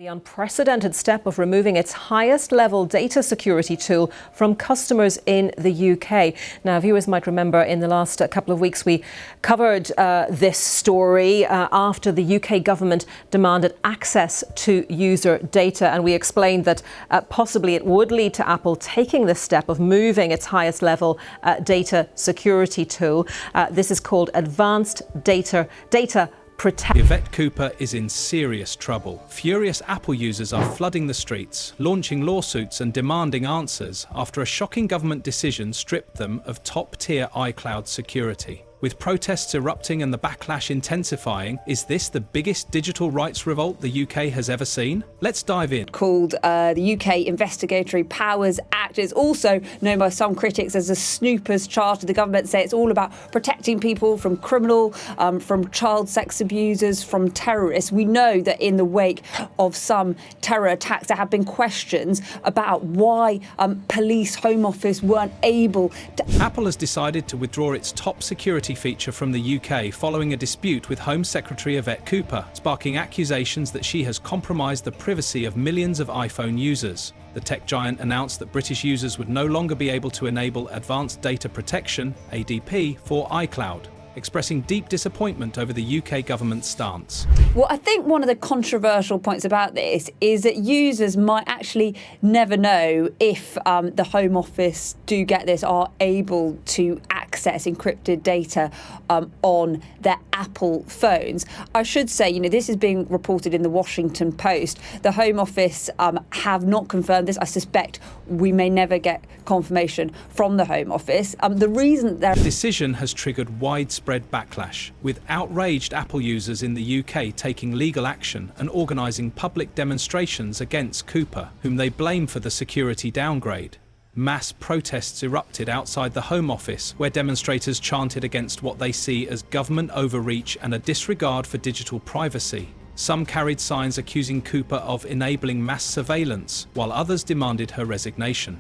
The unprecedented step of removing its highest level data security tool from customers in the UK. Now, viewers might remember in the last couple of weeks we covered this story after the UK government demanded access to user data, and we explained that possibly it would lead to Apple taking this step of moving its highest level data security tool. This is called advanced data protection. Yvette Cooper is in serious trouble. Furious Apple users are flooding the streets, launching lawsuits and demanding answers after a shocking government decision stripped them of top-tier iCloud security. With protests erupting and the backlash intensifying, is this the biggest digital rights revolt the UK has ever seen? Let's dive in. Called the UK Investigatory Powers Act. It's also known by some critics as a snooper's charter. The government say it's all about protecting people from criminal, from child sex abusers, from terrorists. We know that in the wake of some terror attacks, there have been questions about why police, Home Office weren't able to... Apple has decided to withdraw its top security feature from the UK following a dispute with Home Secretary Yvette Cooper, sparking accusations that she has compromised the privacy of millions of iPhone users. The tech giant announced that British users would no longer be able to enable Advanced Data Protection, ADP, for iCloud, expressing deep disappointment over the UK government's stance. Well, I think one of the controversial points about this is that users might actually never know if the Home Office do get this, are able to access encrypted data on their Apple phones. I should say, this is being reported in the Washington Post. The Home Office have not confirmed this. I suspect we may never get confirmation from the Home Office. The reason that the decision has triggered widespread backlash, with outraged Apple users in the UK taking legal action and organising public demonstrations against Cooper, whom they blame for the security downgrade. Mass protests erupted outside the Home Office, where demonstrators chanted against what they see as government overreach and a disregard for digital privacy. Some carried signs accusing Cooper of enabling mass surveillance, while others demanded her resignation.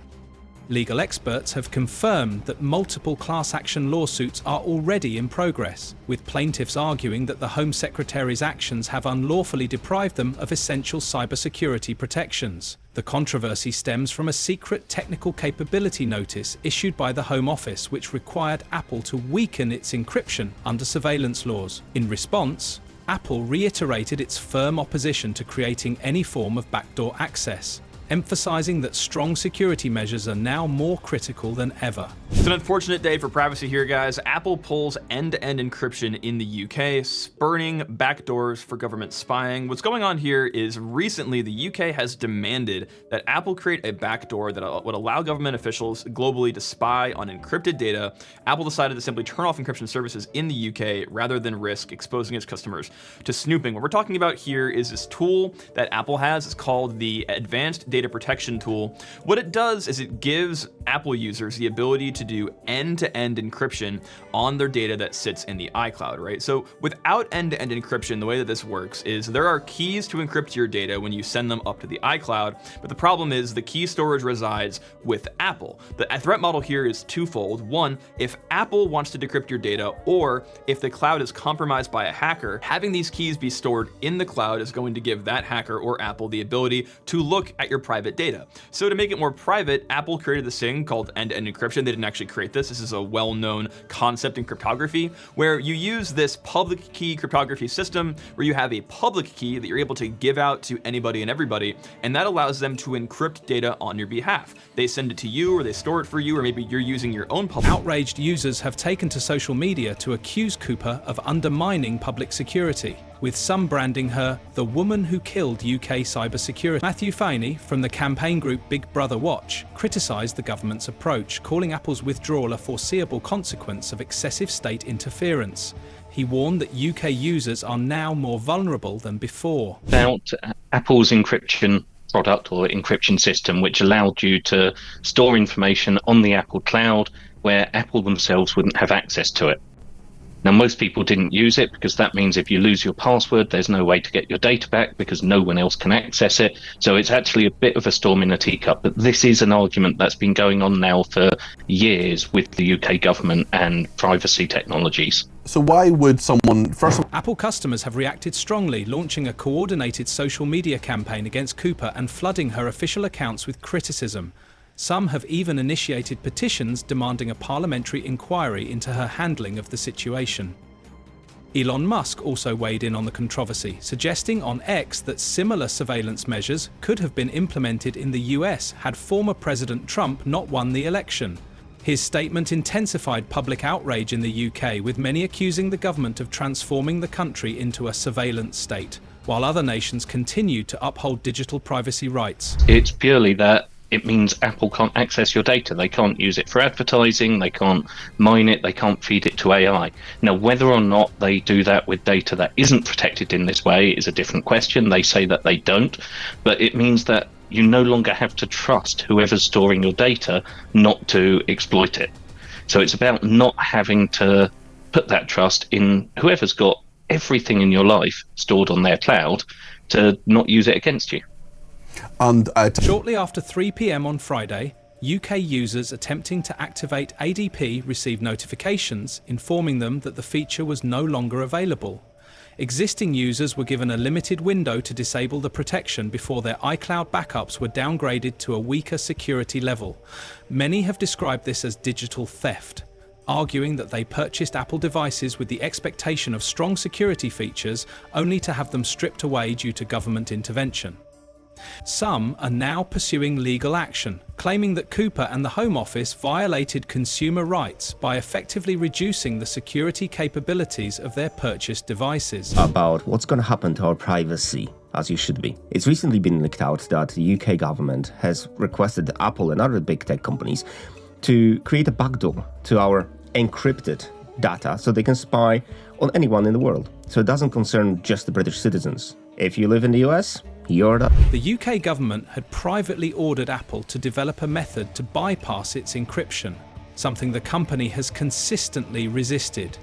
Legal experts have confirmed that multiple class action lawsuits are already in progress, with plaintiffs arguing that the Home Secretary's actions have unlawfully deprived them of essential cybersecurity protections. The controversy stems from a secret technical capability notice issued by the Home Office, which required Apple to weaken its encryption under surveillance laws. In response, Apple reiterated its firm opposition to creating any form of backdoor access, emphasizing that strong security measures are now more critical than ever. It's an unfortunate day for privacy here, guys. Apple pulls end-to-end encryption in the UK, spurning backdoors for government spying. What's going on here is recently the UK has demanded that Apple create a backdoor that would allow government officials globally to spy on encrypted data. Apple decided to simply turn off encryption services in the UK rather than risk exposing its customers to snooping. What we're talking about here is this tool that Apple has. It's called the Advanced Data Protection tool. What it does is it gives Apple users the ability to do end-to-end encryption on their data that sits in the iCloud, right? So without end-to-end encryption, the way that this works is there are keys to encrypt your data when you send them up to the iCloud, but the problem is the key storage resides with Apple. The threat model here is twofold. One, if Apple wants to decrypt your data, or if the cloud is compromised by a hacker, having these keys be stored in the cloud is going to give that hacker or Apple the ability to look at your private data. So to make it more private, Apple created this thing called end-to-end encryption. They didn't actually create this. This is a well-known concept in cryptography, where you use this public key cryptography system where you have a public key that you're able to give out to anybody and everybody, and that allows them to encrypt data on your behalf. They send it to you, or they store it for you, or maybe you're using your own public. Outraged users have taken to social media to accuse Cooper of undermining public security, with some branding her the woman who killed UK cybersecurity. Matthew Faney from the campaign group Big Brother Watch criticised the government's approach, calling Apple's withdrawal a foreseeable consequence of excessive state interference. He warned that UK users are now more vulnerable than before. About Apple's encryption product or encryption system, which allowed you to store information on the Apple cloud where Apple themselves wouldn't have access to it. Now, most people didn't use it because that means if you lose your password, there's no way to get your data back because no one else can access it. So it's actually a bit of a storm in a teacup. But this is an argument that's been going on now for years with the UK government and privacy technologies. So why would someone, first of all, Apple customers have reacted strongly, launching a coordinated social media campaign against Cooper and flooding her official accounts with criticism. Some have even initiated petitions demanding a parliamentary inquiry into her handling of the situation. Elon Musk also weighed in on the controversy, suggesting on X that similar surveillance measures could have been implemented in the US had former President Trump not won the election. His statement intensified public outrage in the UK, with many accusing the government of transforming the country into a surveillance state, while other nations continued to uphold digital privacy rights. It's purely that it means Apple can't access your data. They can't use it for advertising, they can't mine it, they can't feed it to AI. Now, whether or not they do that with data that isn't protected in this way is a different question. They say that they don't, but it means that you no longer have to trust whoever's storing your data not to exploit it. So it's about not having to put that trust in whoever's got everything in your life stored on their cloud to not use it against you. and Shortly after 3 p.m. on Friday, UK users attempting to activate ADP received notifications informing them that the feature was no longer available. Existing users were given a limited window to disable the protection before their iCloud backups were downgraded to a weaker security level. Many have described this as digital theft, arguing that they purchased Apple devices with the expectation of strong security features only to have them stripped away due to government intervention. Some are now pursuing legal action, claiming that Cooper and the Home Office violated consumer rights by effectively reducing the security capabilities of their purchased devices. About what's going to happen to our privacy, as you should be. It's recently been leaked out that the UK government has requested Apple and other big tech companies to create a backdoor to our encrypted data so they can spy on anyone in the world. So it doesn't concern just the British citizens. If you live in the US, you're the... The UK government had privately ordered Apple to develop a method to bypass its encryption, something the company has consistently resisted.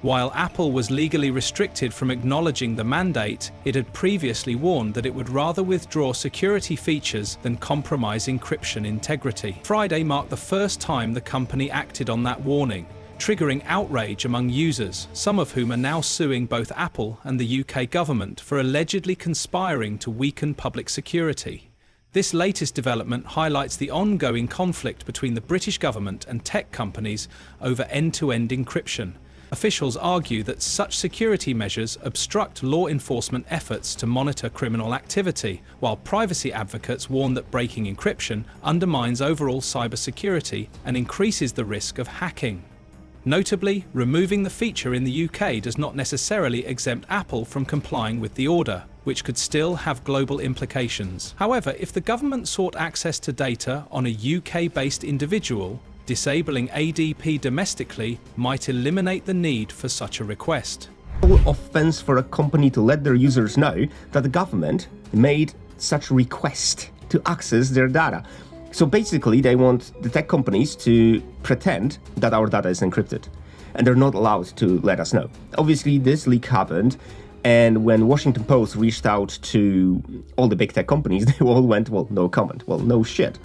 While Apple was legally restricted from acknowledging the mandate, it had previously warned that it would rather withdraw security features than compromise encryption integrity. Friday marked the first time the company acted on that warning, triggering outrage among users, some of whom are now suing both Apple and the UK government for allegedly conspiring to weaken public security. This latest development highlights the ongoing conflict between the British government and tech companies over end-to-end encryption. Officials argue that such security measures obstruct law enforcement efforts to monitor criminal activity, while privacy advocates warn that breaking encryption undermines overall cybersecurity and increases the risk of hacking. Notably, removing the feature in the UK does not necessarily exempt Apple from complying with the order, which could still have global implications. However, if the government sought access to data on a UK-based individual, disabling ADP domestically might eliminate the need for such a request. offense for a company to let their users know that the government made such a request to access their data. So basically, they want the tech companies to pretend that our data is encrypted, and they're not allowed to let us know. Obviously, this leak happened, and when Washington Post reached out to all the big tech companies, they all went, well, no comment. Well, no shit.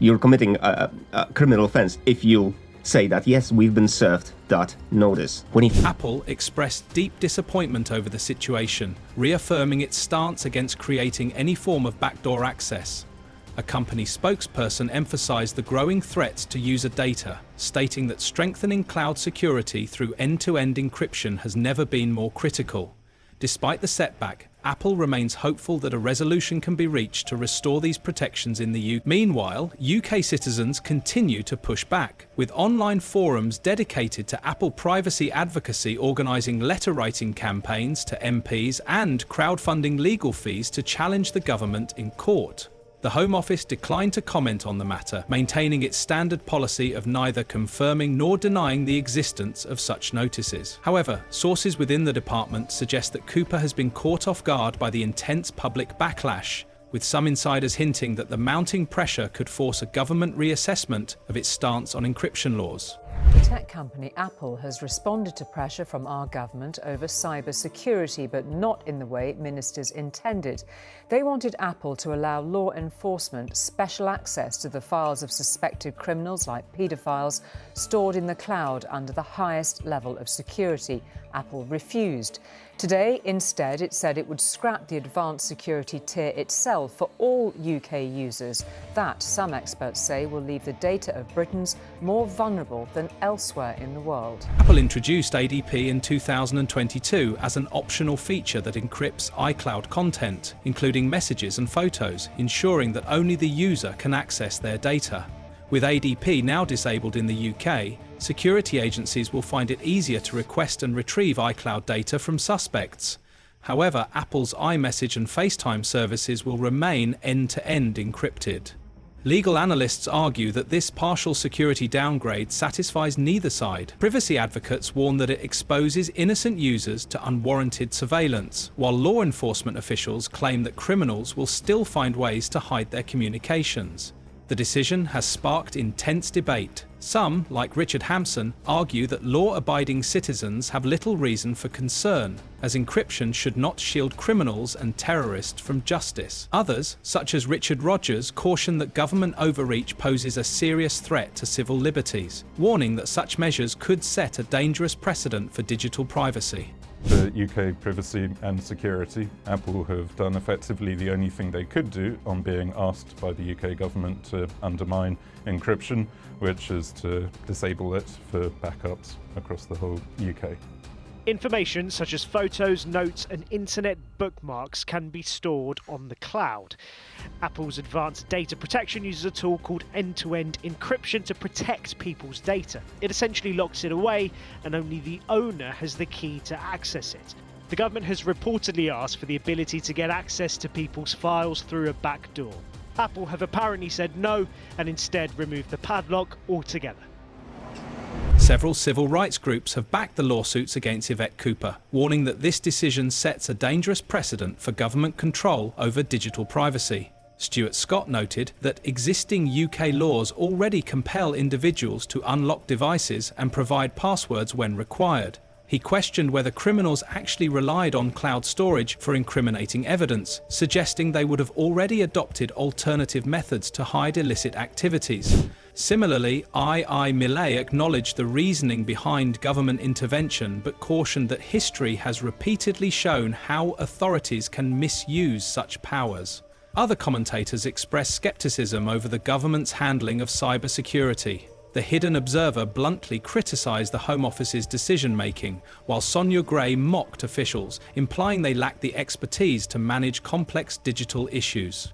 You're committing a criminal offense if you say that, yes, we've been served that notice. Apple expressed deep disappointment over the situation, reaffirming its stance against creating any form of backdoor access. A company spokesperson emphasized the growing threats to user data, stating that strengthening cloud security through end-to-end encryption has never been more critical. Despite the setback, Apple remains hopeful that a resolution can be reached to restore these protections in the UK. Meanwhile, UK citizens continue to push back, with online forums dedicated to Apple privacy advocacy organising letter-writing campaigns to MPs and crowdfunding legal fees to challenge the government in court. The Home Office declined to comment on the matter, maintaining its standard policy of neither confirming nor denying the existence of such notices. However, sources within the department suggest that Cooper has been caught off guard by the intense public backlash, with some insiders hinting that the mounting pressure could force a government reassessment of its stance on encryption laws. Tech company Apple has responded to pressure from our government over cybersecurity, but not in the way ministers intended. They wanted Apple to allow law enforcement special access to the files of suspected criminals like paedophiles stored in the cloud under the highest level of security. Apple refused. Today, instead, it said it would scrap the advanced security tier itself for all UK users. That, some experts say, will leave the data of Britons more vulnerable than elsewhere in the world. Apple introduced ADP in 2022 as an optional feature that encrypts iCloud content, including messages and photos, ensuring that only the user can access their data. With ADP now disabled in the UK, security agencies will find it easier to request and retrieve iCloud data from suspects. However, Apple's iMessage and FaceTime services will remain end-to-end encrypted. Legal analysts argue that this partial security downgrade satisfies neither side. Privacy advocates warn that it exposes innocent users to unwarranted surveillance, while law enforcement officials claim that criminals will still find ways to hide their communications. The decision has sparked intense debate. Some, like Richard Hampson, argue that law-abiding citizens have little reason for concern, as encryption should not shield criminals and terrorists from justice. Others, such as Richard Rogers, caution that government overreach poses a serious threat to civil liberties, warning that such measures could set a dangerous precedent for digital privacy. For UK privacy and security, Apple have done effectively the only thing they could do on being asked by the UK government to undermine encryption, which is to disable it for backups across the whole UK. Information such as photos, notes and internet bookmarks can be stored on the cloud. Apple's advanced data protection uses a tool called end-to-end encryption to protect people's data. It essentially locks it away and only the owner has the key to access it. The government has reportedly asked for the ability to get access to people's files through a back door. Apple have apparently said no and instead removed the padlock altogether. Several civil rights groups have backed the lawsuits against Yvette Cooper, warning that this decision sets a dangerous precedent for government control over digital privacy. Stuart Scott noted that existing UK laws already compel individuals to unlock devices and provide passwords when required. He questioned whether criminals actually relied on cloud storage for incriminating evidence, suggesting they would have already adopted alternative methods to hide illicit activities. Similarly, II Millet acknowledged the reasoning behind government intervention but cautioned that history has repeatedly shown how authorities can misuse such powers. Other commentators expressed skepticism over the government's handling of cybersecurity. The Hidden Observer bluntly criticised the Home Office's decision-making, while Sonia Gray mocked officials, implying they lacked the expertise to manage complex digital issues.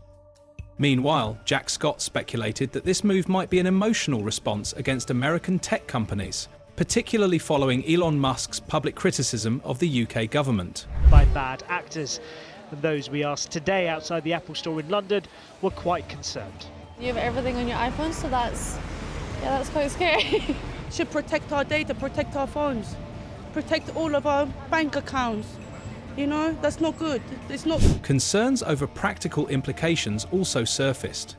Meanwhile, Jack Scott speculated that this move might be an emotional response against American tech companies, particularly following Elon Musk's public criticism of the UK government. By bad actors. And those we asked today outside the Apple store in London were quite concerned. You have everything on your iPhone, so that's quite scary. Should protect our data, protect our phones, protect all of our bank accounts. You know, that's not good. It's not. Concerns over practical implications also surfaced.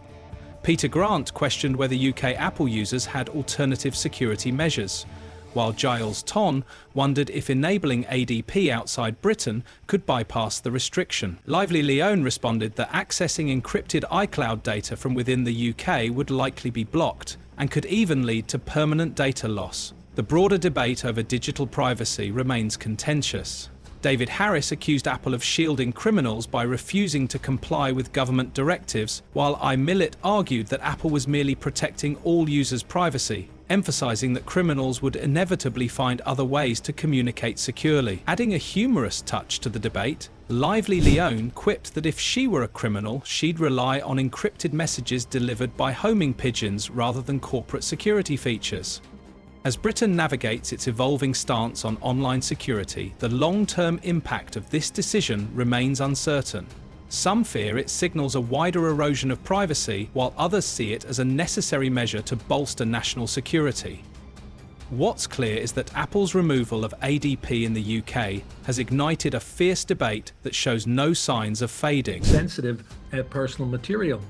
Peter Grant questioned whether UK Apple users had alternative security measures, while Giles Ton wondered if enabling ADP outside Britain could bypass the restriction. Lively Leone responded that accessing encrypted iCloud data from within the UK would likely be blocked and could even lead to permanent data loss. The broader debate over digital privacy remains contentious. David Harris accused Apple of shielding criminals by refusing to comply with government directives, while Millet argued that Apple was merely protecting all users' privacy, emphasizing that criminals would inevitably find other ways to communicate securely. Adding a humorous touch to the debate, Lively Leone quipped that if she were a criminal, she'd rely on encrypted messages delivered by homing pigeons rather than corporate security features. As Britain navigates its evolving stance on online security, the long-term impact of this decision remains uncertain. Some fear it signals a wider erosion of privacy, while others see it as a necessary measure to bolster national security. What's clear is that Apple's removal of ADP in the UK has ignited a fierce debate that shows no signs of fading. Sensitive personal material.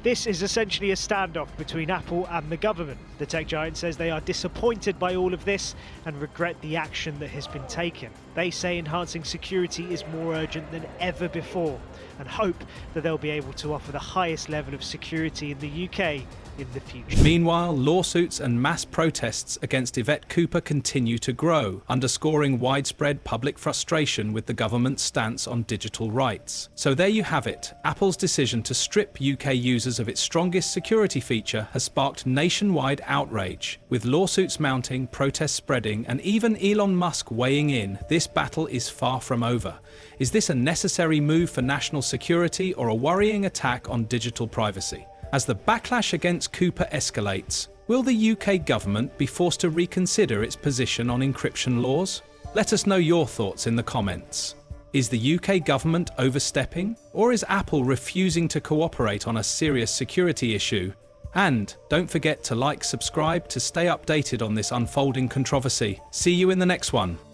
This is essentially a standoff between Apple and the government. The tech giant says they are disappointed by all of this and regret the action that has been taken. They say enhancing security is more urgent than ever before and hope that they'll be able to offer the highest level of security in the UK in the future. Meanwhile, lawsuits and mass protests against Yvette Cooper continue to grow, underscoring widespread public frustration with the government's stance on digital rights. So there you have it. Apple's decision to strip UK users of its strongest security feature has sparked nationwide outrage. With lawsuits mounting, protests spreading, and even Elon Musk weighing in, this battle is far from over. Is this a necessary move for national security or a worrying attack on digital privacy? As the backlash against Cooper escalates, will the UK government be forced to reconsider its position on encryption laws? Let us know your thoughts in the comments. Is the UK government overstepping, or is Apple refusing to cooperate on a serious security issue? And don't forget to like, subscribe to stay updated on this unfolding controversy. See you in the next one.